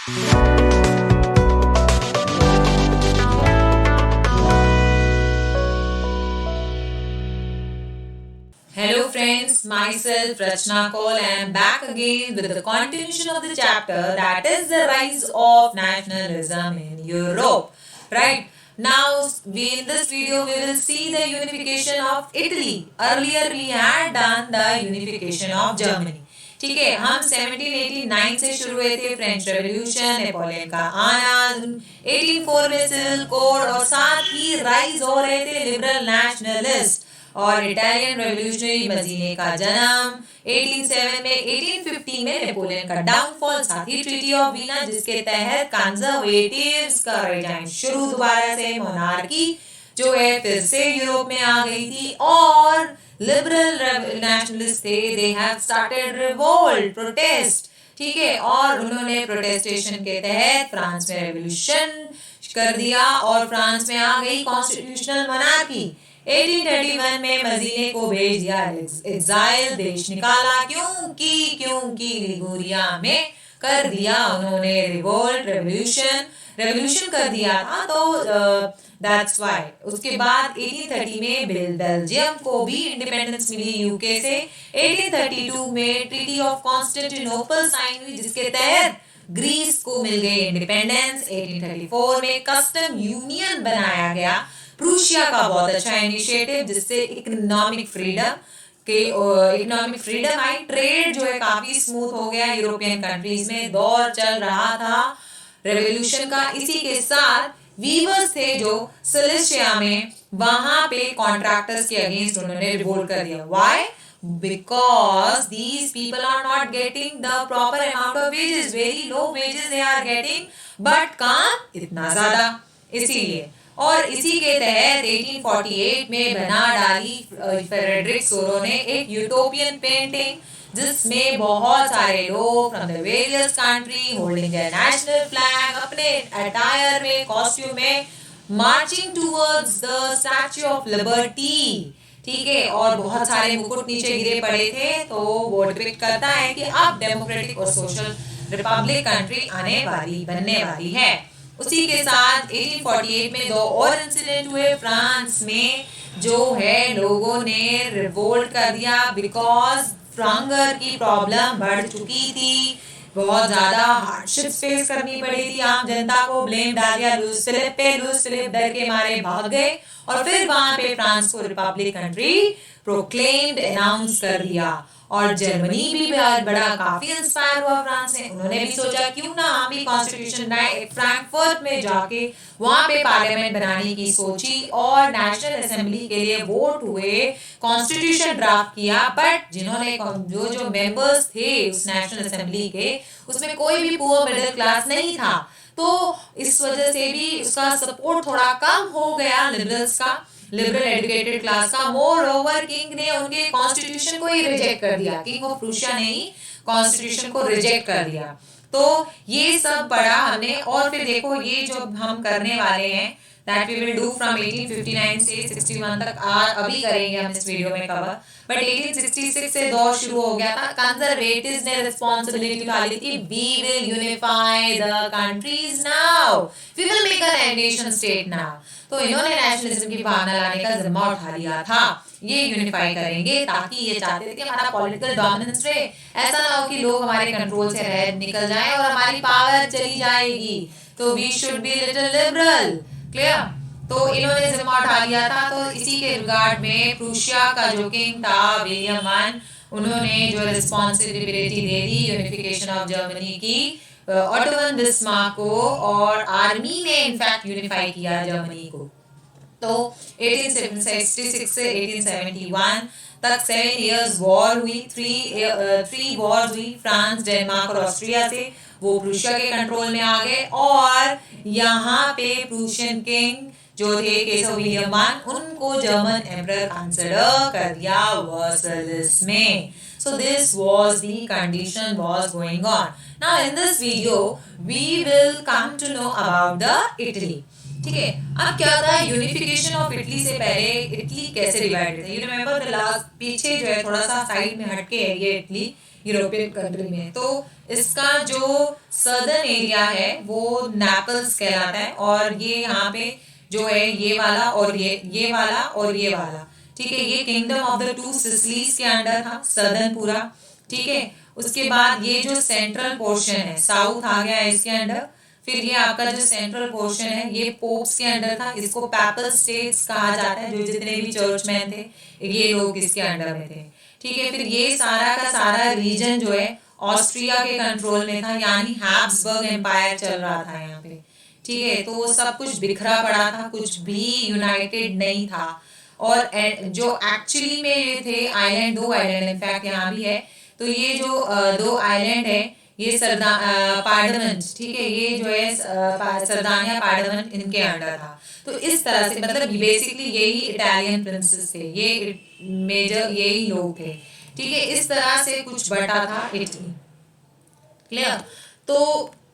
Hello friends, myself Rachna Ma'am. I am back again with the continuation of the chapter, that is the rise of nationalism in Europe. Right? Now in this video we will see the unification of Italy. Earlier we had done the unification of Germany. ठीक है, हम 1789 से शुरू हुए थे, French revolution, Napoleon का आना, 1804 में सिविल कोड और साथ ही राइज हो रहे थे लिबरल नेशनलिस्ट और इटालियन रेवोल्यूशनरी मजीने का जन्म 1807 में, 1850 में नेपोलियन का डाउनफॉल, साथ ही ट्रीटी ऑफ वीना जिसके तहत कंजर्वेटिव्स का रिजाइन शुरू, दोबारा से मोनार्की जो है फिर से यूरोप में आ गई थी और लिबरल नेशनलिस्ट थे, they have started revolt, protest, ठीक है, और उन्होंने प्रोटेस्टेशन के तहत फ्रांस में रेवोल्यूशन कर दिया और फ्रांस में आ गई कॉन्स्टिट्यूशनल मोनार्की। 1831 में मजीने को भेज दिया एग्जाइल, देश निकाला, क्योंकि लिगुरिया में कर दिया उन्होंने रिवोल्ट, रेवोल्यूशन कर दिया था, तो दैट्स व्हाई। उसके बाद 1830 में बेल्जियम को भी इंडिपेंडेंस मिली यूके से। 1832 में ट्रीटी ऑफ कॉन्स्टेंटिनोपल साइन हुई जिसके तहत ग्रीस को मिल गई इंडिपेंडेंस। 1834 में कस्टम यूनियन बनाया गया, प्रूशिया का बहुत अच्छा इनिशिएटिव जिससे इकोनॉमिक फ्रीडम आई, ट्रेड जो है काफी स्मूथ हो गया यूरोपियन कंट्रीज में, दौर चल रहा था रेवोल्यूशन का। इसी के साथ वीवर्स थे जो सिलेशिया में, वहां पे कॉन्ट्रैक्टर्स के अगेंस्ट उन्होंने रिवोल्ट कर दिया। Why? Because these people are not getting the proper amount of wages, very low wages they are getting, but काम इतना ज्यादा, इसीलिए। और इसी के तहत 1848 में बना डाली फ्रेडरिक सोरो ने एक यूटोपियन पेंटिंग जिसमें बहुत सारे लोग from the various country holding the national flag अपने अटायर में, कॉस्ट्यूम में, marching towards the statue of liberty, ठीक है, और बहुत सारे मुकुट नीचे गिरे पड़े थे, तो वो डिपिक्ट करता है कि अब डेमोक्रेटिक और सोशल रिपब्लिक कंट्री बनने वाली है। उसी के साथ 1848 में दो और इंसिडेंट हुए फ्रांस में, जो है लोगों ने रिवोल्ट कर दिया बिकॉज हंगर की प्रॉब्लम बढ़ चुकी थी, बहुत ज्यादा हार्डशिप फेस करनी पड़ी थी आम जनता को, ब्लेम डाल दिया लूज फिलिप डर के मारे भाग गए और फिर वहां पे फ्रांस को रिपब्लिक कंट्री प्रोक्लेम्ड, अनाउंस कर दिया। और जर्मनी भी बड़ा काफी इंस्पायर हुआ फ्रांस से, उन्होंने भी सोचा क्यों ना हम भी कॉन्स्टिट्यूशन बनाए, फ्रैंकफर्ट में जाके वहां पे पार्लियामेंट बनाने की सोची और नेशनल असेंबली के लिए वोट हुए, कॉन्स्टिट्यूशन ड्राफ्ट किया, बट जिन्होंने जो मेंबर्स थे उस नेशनल असेंबली के, उसमें कोई भी पुअर मिडिल क्लास नहीं था, तो इस वजह से भी उसका सपोर्ट थोड़ा कम हो गया लिबरल एजुकेटेड क्लास का। मोर ओवर किंग ने उनके कॉन्स्टिट्यूशन को ही रिजेक्ट कर दिया, किंग ऑफ प्रूशिया ने ही कॉन्स्टिट्यूशन को रिजेक्ट कर दिया। तो ये सब पढ़ा हमने और फिर देखो ये जो हम करने वाले हैं that we will do from 1859 से 61 तक अभी करेंगे हम इस वीडियो में कवर, बट 1866 से दौर शुरू हो गया था, कंजर्वेटिव्स ने रिस्पॉन्सिबिलिटी उठा ली थी, we will unify the countries now, we will make a nation state now। तो इन्होंने नेशनलिज्म की भावना लाने का जिम्मा उठा लिया था, ये यूनिफाई करेंगे, ताकि ये चाहते थे कि हमारा पॉलिटिकल डोमिनेंस रहे, ऐसा ना हो कि लोग हमारे कंट्रोल से निकल जाएं और हमारी पावर चली जाएगी, तो we should be little liberal, clear. तो इन्होंने जिम्मा उठा लिया था, तो इसी के रिगार्ड में प्रूशिया का जो किंग था विलियम वन, उन्होंने जो responsibility they the unification of Germany की ऑटो वन बिस्मार्क को, और आर्मी ने इनफैक्ट यूनिफाई किया जर्मनी को। तो 1866 से 1871 तक 7 इयर्स वॉर हुई, 3 वॉर हुई फ्रांस, डेनमार्क और ऑस्ट्रिया से, वो प्रूशिया के कंट्रोल में आ गए और यहाँ पे प्रूशियन किंग जो थे केस ऑफ विलियम वन, उनको जर्मन एम्परर कंसिडर कर दिया वर्सलिस में। So this was the condition was going on. Now in this video we will come to know about the Italy. ठीक है, अब क्या था यूनिफिकेशन ऑफ इटली से पहले इटली कैसे डिवाइडेड था, यू रिमेम्बर द लास्ट, पीछे जो है थोड़ा सा साइड में हटके है ये इटली, यूरोपियन कंट्री में। तो इसका जो सदर्न एरिया है वो नेपल्स कहलाता है, और ये यहाँ पे जो है ये वाला और ये वाला और ये वाला, ठीक है, ये kingdom of the two Sicilies के अंडर था, सदर्न पूरा, ठीक है। उसके बाद ये जो सेंट्रल पोर्शन है, साउथ आ गया है इसके अंडर। फिर ये आपका जो सेंट्रल पोर्शन है ये पोप्स के अंडर था, इसको पैपल स्टेट्स कहा जाता है, जो जितने भी चर्चमैन थे ये लोग इसके अंडर में थे, ठीक है। फिर ये सारा का सारा रीजन जो है ऑस्ट्रिया के कंट्रोल में था, यानी हैब्सबर्ग एम्पायर चल रहा था यहाँ पे, ठीक है। तो वो सब कुछ बिखरा पड़ा था, कुछ भी यूनाइटेड नहीं था। और जो एक्चुअली में ये थे आइलैंड, दो आइलैंड इनफैक्ट यहाँ भी है, तो ये जो दो आइलैंड है ये पार्डमन, ठीक है, ये जो है सरदानिया पार्डमन इनके अंडर था। तो इस तरह से मतलब बेसिकली यही इटालियन प्रिंसेस थे, ये मेजर यही लोग थे, ठीक है। इस तरह से कुछ बटा था इटली, क्लियर। तो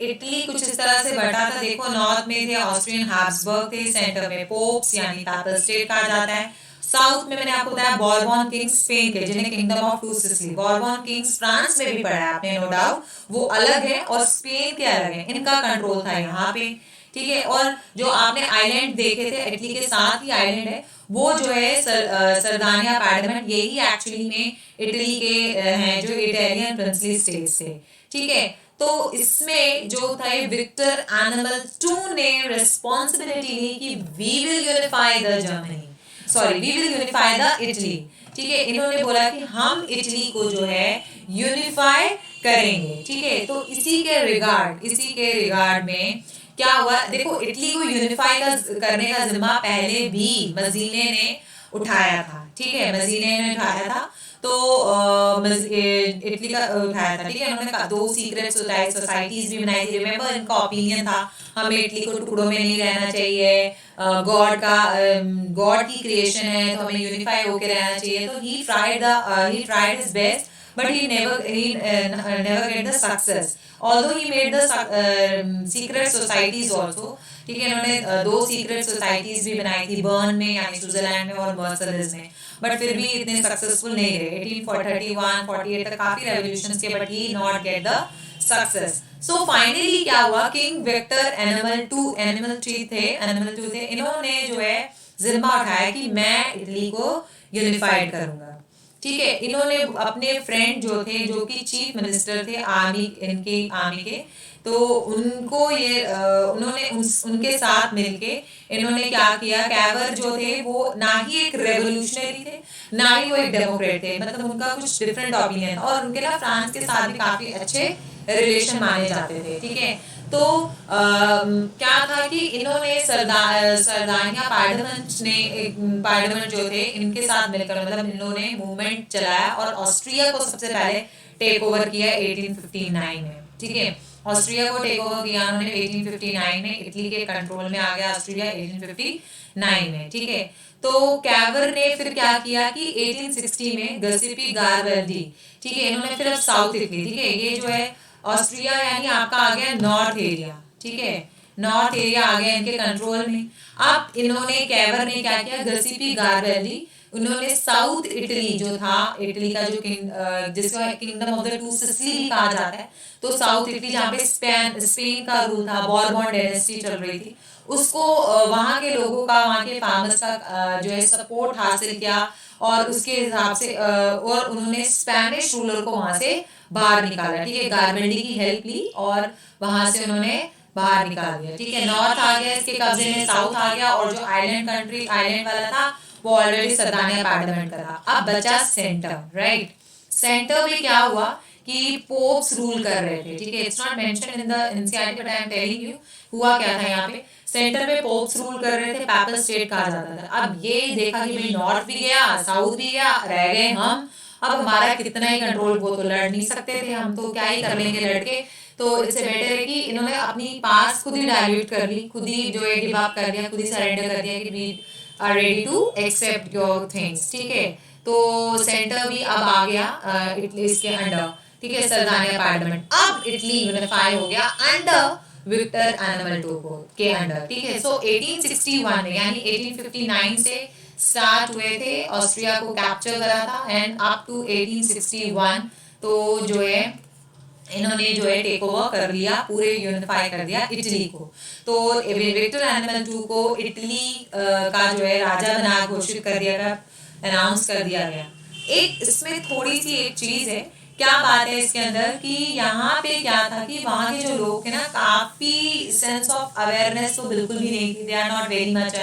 इटली कुछ इस तरह से बटा था, देखो नॉर्थ में थे ऑस्ट्रियन हैब्सबर्ग थे, सेंटर में पोप्स यानी पैपल स्टेट कहा जाता है, साउथ में मैंने आपको बताया बॉर्बन किंग्स स्पेन के, जिन्हें kingdom of two Sicily, Bourbon kings France में भी पढ़ा है आपने नो डाउट, वो अलग है और स्पेन के अलग है, इनका कंट्रोल था यहाँ पे, ठीक है। और जो आपने आइलैंड देखे थे इटली के साथ ही आइलैंड है, वो जो है सरदानिया पार्डमन, यही एक्चुअली में इटली के हैं जो इटालियन प्रिंसली स्टेट्स थे, ठीक है। तो इसमें जो था विक्टर एनिमल टू ने रिस्पॉन्सिबिलिटी ली कि we will unify the Germany, sorry we will unify the Italy, ठीक है। इन्होंने बोला कि हम इटली को जो है यूनिफाई करेंगे, ठीक है। तो इसी के रिगार्ड में क्या हुआ, देखो इटली को यूनिफाई करने का जिम्मा पहले भी मजीने ने उठाया था, ठीक है, मजीने ने उठाया था, तो इटली का उठाया था, ठीक है। उन्होंने दो सीक्रेट सोसाइटीज भी बनाई थी, रिमेम्बर इनका ओपिनियन था हमें इटली को टुकड़ों में नहीं रहना चाहिए, गॉड की क्रिएशन है तो हमें यूनिफाई होकर रहना चाहिए। तो he tried his best but he never get the success, although he made the secret societies also, ठीक है। इन्होंने दो सीक्रेट सोसाइटीज भी बनाई थी, बर्न में यानी स्विट्जरलैंड में और मर्सलिस में, बट फिर भी इतने सक्सेसफुल नहीं रहे। 1831-48 तक काफी रेवोल्यूशंस के, but he not get the success. So finally क्या हुआ, किंग विक्टर एनिमल टू थे, इन्होंने जो है जिम्मा उठाया कि मैं इटली को यूनिफाइड करूंगा, ठीक है। इन्होंने अपने फ्रेंड जो थे, जो कि चीफ मिनिस्टर थे आर्मी के, तो उनको ये उन्होंने उनके साथ मिलके इन्होंने क्या किया, कैवर जो थे वो ना ही एक रेवोल्यूशनरी थे ना ही वो एक डेमोक्रेट थे, मतलब उनका कुछ डिफरेंट ओपिनियन, और उनके ना फ्रांस के साथ भी काफी अच्छे रिलेशन माने जाते थे, ठीक है। तो क्या था कि इन्होंने सरदानिया पार्डमन जो थे इनके साथ मिलकर मतलब इन्होंने मूवमेंट चलाया और ऑस्ट्रिया को सबसे पहले टेक ओवर किया 1859 में, ठीक है। ऑस्ट्रिया को टेक ओवर किया उन्होंने 1859 में, इटली के कंट्रोल में आ गया ऑस्ट्रिया 1859 में, ठीक है। तो कैवर ने फिर क्या किया कि 1860 में गसिपी गारबेल्डी, ठीक है, इन्होंने फिर साउथ इटली, ठीक है, ये जो है ऑस्ट्रिया यानी आपका आ गया नॉर्थ एरिया, ठीक है, नॉर्थ एरिया आ गया इनके कंट्रोल में। अब इन्होंने कैवर ने क्या किया, गसिपी गारबेल्डी, उन्होंने साउथ इटली जो था, इटली का जो जिसको kingdom of the two Sicily भी कहा जाता है, तो साउथ इटली जहाँ पे स्पेन का रूल था, बॉर्बन डायनेस्टी चल रही थी, उसको वहाँ के लोगों का, वहाँ के फार्मर्स का जो है सपोर्ट हासिल किया, और उसके हिसाब से और उन्होंने स्पेनिश रूलर को वहां से बाहर निकाला, ठीक है, गारबेल्डी की हेल्प ली और वहां से उन्होंने बाहर निकाल दिया, ठीक है। नॉर्थ आ गया इसके कब्जे में, साउथ आ गया, और जो आइलैंड वाला था वो ऑलरेडी सरदानिया पार्लियामेंट का था। अब बचा सेंटर, राइट। सेंटर में क्या हुआ कि पोप्स रूल कर रहे थे, ठीक है, it's not mention in the NCERT but I am telling you हुआ क्या था यहाँ पे। सेंटर में पोप्स रूल कर रहे थे, पैपल स्टेट कहा जाता था। अब ये देखा कि भाई नॉर्थ भी गया, साउथ भी गया, रह गए हम, अब हमारा कितना ही कंट्रोल, वो तो लड़ नहीं सकते थे, हम तो क्या ही कर लेंगे लड़के, तो इससे बेटर है कि इन्होंने अपनी पास खुद ही डायल्यूट कर ली, खुद ही जो है गिव अप कर दिया, खुद ही सरेंडर कर दिया कि we are ready to accept your things, ठीक है। तो सेंटर भी अब आ गया इटली इसके अंडर, ठीक है, सरदानिया पार्लियामेंट। अब इटली यूनिफाई हो गया अंडर विक्टर एनिमल टू के अंडर, ठीक है। सो 1861 में यानी 1859 से स्टार्ट हुए थे, ऑस्ट्रिया को कैप्चर करा था, एंड अप टू 1861 तो जो है इन्होंने जो है टेक ओवर कर लिया, पूरे यूनिफाई कर दिया इटली को। तो विक्टर एनिमल 2 को इटली का जो है राजा बना घोषित कर दिया गया, अनाउंस कर दिया गया। एक इसमें थोड़ी सी एक चीज है, क्या बात है इसके अंदर कि यहाँ पे क्या था कि वहाँ के जो लोग थे ना, काफी सेंस ऑफ अवेयरनेस तो बिल्कुल भी नहीं थी। They are not very much,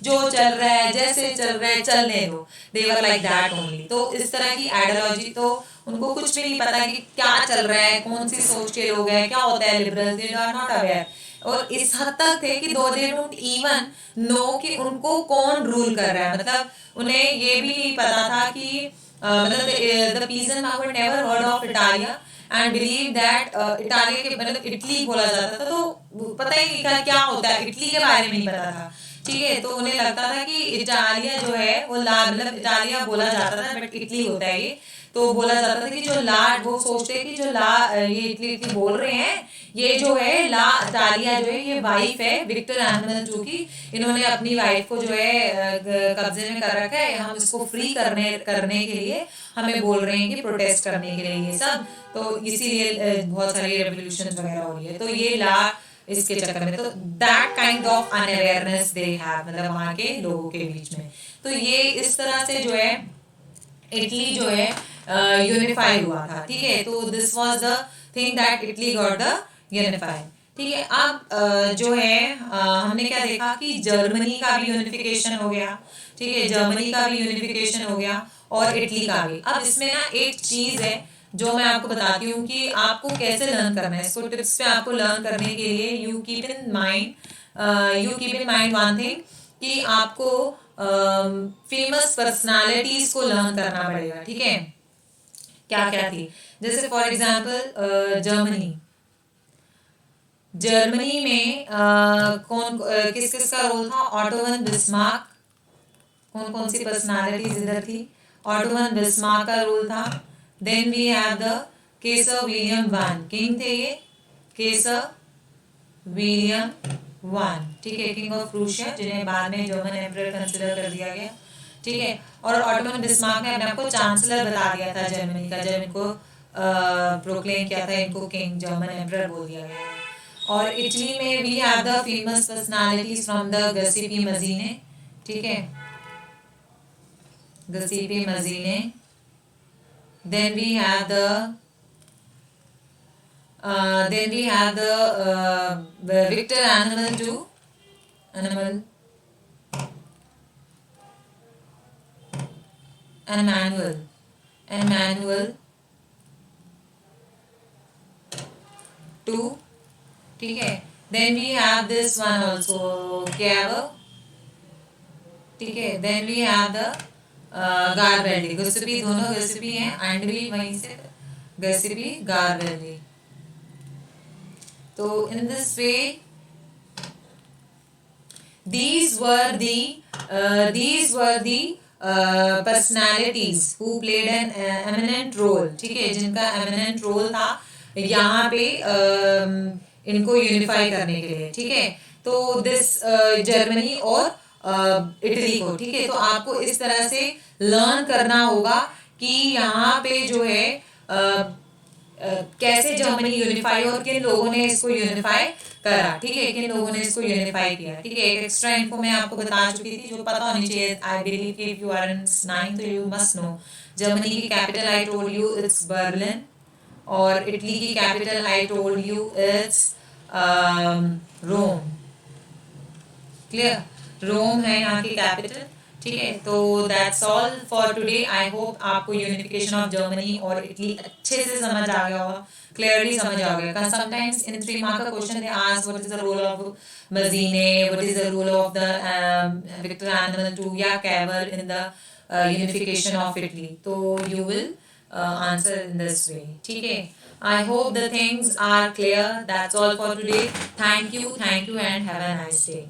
जो चल रहा है जैसे चल रहा है चलने दो, दे वर लाइक दैट ओनली। तो इस तरह की आइडियोलॉजी, तो उनको कुछ भी नहीं पता कि क्या चल रहा है, कौन सी सोच के लोग हैं, क्या होता है liberal, they are not aware. और इस हद तक थे कि दो दे डोंट इवन नो कि उनको कौन रूल कर रहा है। मतलब उन्हें ये भी नहीं पता था कि मतलब the pigeon would never heard of Italia and believe that Italia के मतलब इटली बोला जाता था, तो पता ही नहीं था क्या होता है, इटली के बारे में नहीं पता था। ठीक है, तो उन्हें लगता था कि इटालिया जो है वो ला मतलब इटालिया बोला जाता था बट इटली होता है ये। तो बोला जाता था कि जो ला, वो सोचते हैं कि जो ला ये इटली इटली बोल रहे हैं, ये जो है ला इटालिया जो है ये वाइफ है विक्टर एनिमल 2 की। इन्होंने अपनी वाइफ को जो है कब्जे में कर रखा है, हम इसको फ्री करने करने के लिए हमें बोल रहे हैं कि प्रोटेस्ट करने के लिए ये सब। तो इसीलिए बहुत सारी रेवोल्यूशन वगैरह हो रही है। तो ये ला इसके चक्कर में, तो that kind of unawareness they have, मतलब वहाँ के लोगों के बीच में। तो ये इस तरह से जो है इटली जो है यूनिफाई हुआ था। ठीक है, तो this was the thing that Italy got the unify. ठीक है, अब जो है हमने क्या देखा कि जर्मनी का भी यूनिफिकेशन हो गया। ठीक है, जर्मनी का भी यूनिफिकेशन हो गया और इटली का भी। अब इसमें ना एक चीज है जो मैं आपको बताती हूँ कि आपको कैसे लर्न करना है। इसको टिप्स पे आपको लर्न करने के लिए you keep in mind one thing कि आपको फेमस पर्सनालिटीज को लर्न करना पड़ेगा। ठीक है, क्या क्या थी, जैसे फॉर एग्जांपल जर्मनी जर्मनी में कौन किस किस का रोल था, ऑटो वन बिस्मार्क, कौन कौन सी पर्सनालिटीज इधर थी, ऑटो वन बिस्मार्क का रोल था। Then we have the Kaiser William one, king थे ये, केसर विलियम वन। ठीक है, किंग ऑफ प्रूशिया, जिन्हें बाद में जर्मन एम्परर कंसिडर कर दिया गया। ठीक है, और ऑटोमन बिस्मार्क ने अपने आप को चांसलर बता दिया था जर्मनी का, जब इनको प्रोक्लेम किया था, इनको किंग जर्मन एम्परर बोल दिया गया। और इटली में we have the famous personalities from the Giuseppe Mazzini. ठीक है, Giuseppe Mazzini. Then we have the Victor Animal 2, Animal and Manual 2. ठीक है, then we have this one also, Caver. ठीक है, then we have the Garvelli, गसिपी, दोनों गसिपी हैं and भी वहीं से गसिपी गारवेली। तो in this way these were the personalities who played an eminent role। ठीक है, जिनका eminent role था यहाँ पे इनको यूनिफाई करने के लिए। ठीक है, तो दिस जर्मनी और इटली को। ठीक है, तो आपको इस तरह से लर्न करना होगा कि यहाँ पे जो है कैसे जर्मनी यूनिफाई और किन लोगों ने इसको यूनिफाई करा। ठीक है, किन लोगों ने इसको यूनिफाई किया। ठीक है, एक एक्स्ट्रा इन्फो मैं आपको बता चुकी थी जो पता होनी चाहिए। I believe if you are in 9th तो यू मस्ट नो। जर्मनी की capital I told you it's Berlin, और इटली की capital I told you it's Rome. Clear, Rome है यहाँ की कैपिटल। ठीक है, तो that's all for today. I hope आपको यूनिफिकेशन ऑफ जर्मनी और इटली अच्छे से समझ आ गया होगा, क्लियरली समझ आ गया। समटाइम्स इन 3 मार्क का question they ask what is the role of Mazzini, what is the role of the Victor Emmanuel 2 या Cavour in the unification of Italy. तो you will answer in this way. ठीक है, I hope the things are clear. That's all for today. Thank you and have a nice day.